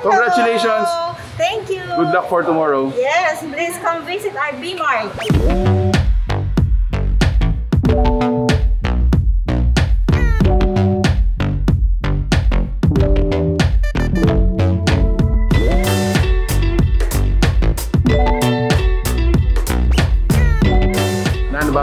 Congratulations! Thank you! Good luck for tomorrow. Yes, please come visit our Mart.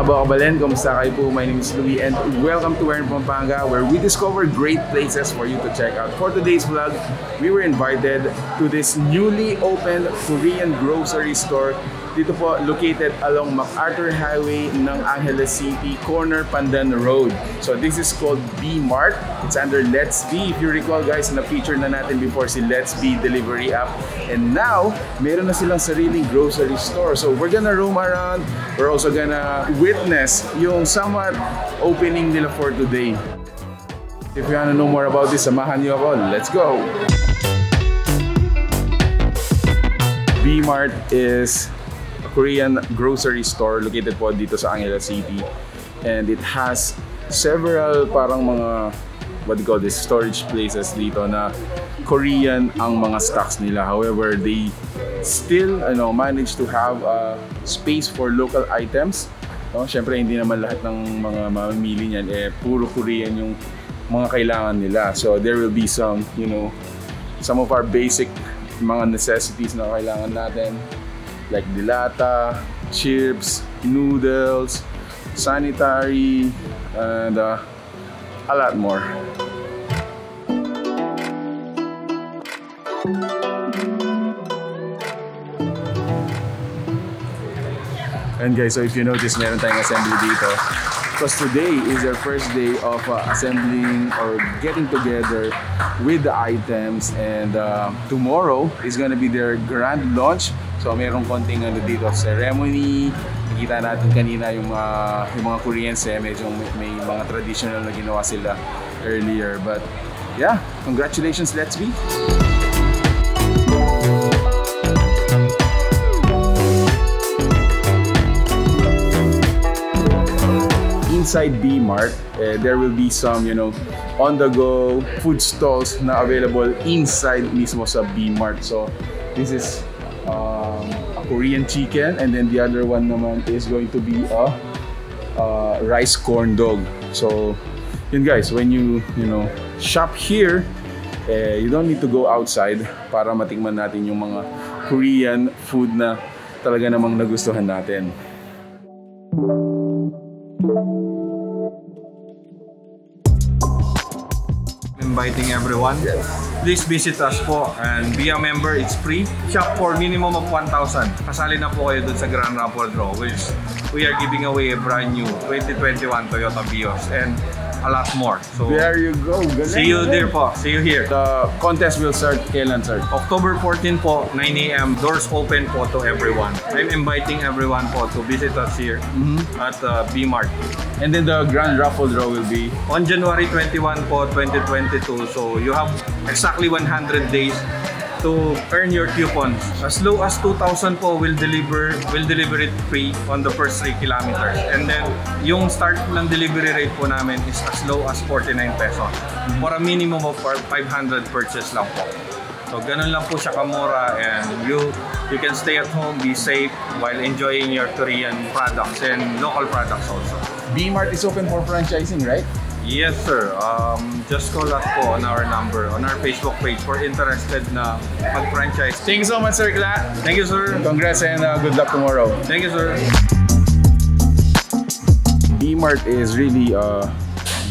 Kabalin, kumusta kayo po? My name is Louie and welcome to Pampanga, where we discover great places for you to check out. For today's vlog, we were invited to this newly opened Korean grocery store dito po located along MacArthur Highway ng Angeles City, corner Pandan Road. So this is called Mart. It's under Let's Be. If you recall guys, na-feature na natin before si Let's Be delivery app. And now, meron na silang sariling grocery store. So we're gonna roam around. We're also gonna witness yung somewhat opening nila for today. If you wanna know more about this, samahan niyo ako. Let's go! Mart is Korean grocery store located po dito sa Angeles City, and it has several parang mga what do you call this, storage places dito na Korean ang mga stocks nila. However, they still manage to have space for local items. Syempre hindi naman lahat ng mga mamimili niyan puro Korean yung mga kailangan nila. So there will be some some of our basic mga necessities na kailangan natin, like dilata, chips, noodles, sanitary, and a lot more. And guys, so if you notice, meron tayong assembly dito. Because today is our first day of assembling or getting together with the items, and tomorrow is gonna be their grand launch. So merong konting dito ceremony. Nakita natin kanina yung mga Koreans medyo may mga traditional na ginawa sila earlier. But yeah, congratulations, Let's Be! Inside Mart, there will be some on-the-go food stalls na available inside mismo sa Mart. So this is a Korean chicken, and then the other one naman is going to be a rice corn dog. So yun guys, when you shop here, you don't need to go outside para matikman natin yung mga Korean food na talaga namang nagustuhan natin. Inviting everyone. Yes. Please visit us po and be a member. It's free. Shop for minimum of 1,000. Kasali na po kayo dun sa Grand Raffle draw, which we are giving away a brand new 2021 Toyota Vios and a lot more. So there you go. See you there po. See you here. The contest will start kailan, sir? October 14 po, 9 AM. Doors open po to everyone. I'm inviting everyone po to visit us here at Mart. And then the Grand Raffle draw will be on January 21 po, 2022. So you have exactly 100 days to earn your coupons. As low as 2,000 po will deliver it free on the first 3 kilometers. And then yung start ng delivery rate po namin is as low as 49 pesos for a minimum of 500 purchase lang po. So ganun lang po siya kamura, and you can stay at home, be safe while enjoying your Korean products and local products also. Mart is open for franchising, right? Yes, sir. Just call us po on our number, on our Facebook page for interested na mag-franchise. Thank you so much, Sir Kla. Thank you, sir. Congrats and good luck tomorrow. Thank you, sir. Mart is really a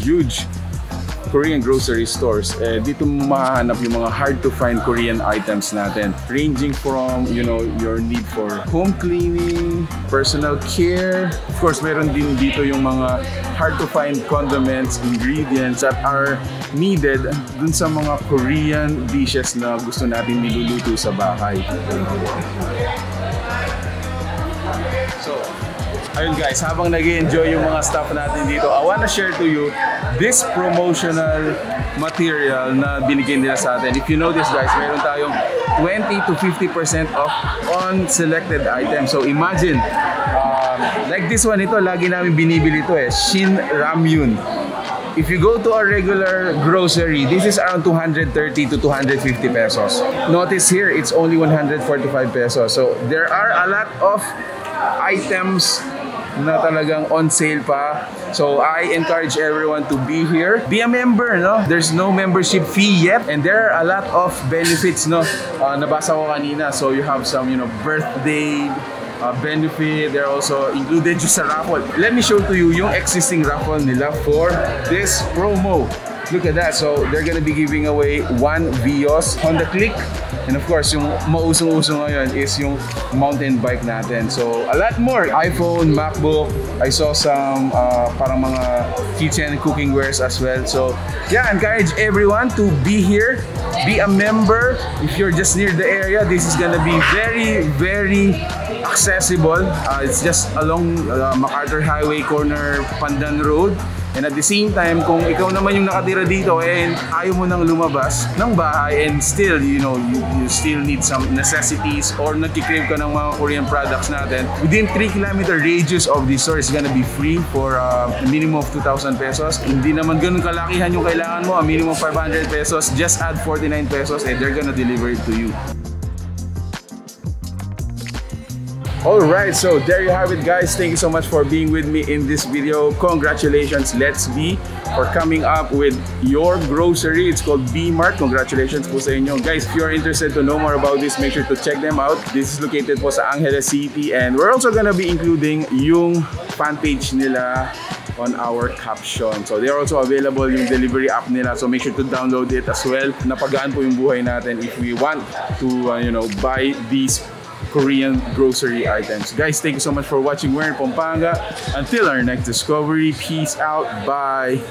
huge Korean grocery stores. Dito mahanap yung mga hard to find Korean items natin, ranging from your need for home cleaning, personal care. Of course, meron din dito yung mga hard to find condiments, ingredients that are needed dun sa mga Korean dishes na gusto natin niluluto sa bahay. So ayun guys, habang nag-enjoy yung mga staff natin dito, I wanna share to you this promotional material na binigyan nila sa atin. If you notice guys, meron tayong 20 to 50% off on selected items. So imagine, like this one, ito lagi namin binibili ito Shin Ramyun. If you go to a regular grocery, this is around 230 to 250 pesos. Notice here, it's only 145 pesos. So there are a lot of items na talagang on sale pa. So I encourage everyone to be here. Be a member, no? There's no membership fee yet, and there are a lot of benefits, no? Nabasa ko kanina. So you have some, birthday benefit. They're also included just sa raffle. Let me show to you yung existing raffle nila for this promo. Look at that. So they're gonna be giving away 1 Vios Honda Click. And of course, yung mausong-usong ngayon is yung mountain bike natin. So a lot more. iPhone, MacBook. I saw some parang mga kitchen and cooking wares as well. So yeah, encourage everyone to be here. Be a member. If you're just near the area, this is gonna be very, very accessible. It's just along MacArthur Highway corner, Pandan Road. And at the same time, kung ikaw naman yung nakatira dito and ayaw mo nang lumabas ng bahay and still, you still need some necessities or nagkikrave ka ng mga Korean products natin, within 3-kilometer radius of the store is gonna be free for a minimum of 2,000 pesos. Hindi naman ganun kalakihan yung kailangan mo, a minimum of 500 pesos, just add 49 pesos and they're gonna deliver it to you. Alright, so there you have it, guys. Thank you so much for being with me in this video. Congratulations, Let's Be, for coming up with your grocery. It's called Mart. Congratulations po sa inyo. Guys, if you're interested to know more about this, make sure to check them out. This is located po sa Angeles City, and we're also gonna be including yung fan page nila on our caption. So they're also available yung delivery app nila, so make sure to download it as well. Napagaan po yung buhay natin if we want to buy these Korean grocery items. Guys, thank you so much for watching. We're in Pampanga. Until our next discovery, peace out. Bye.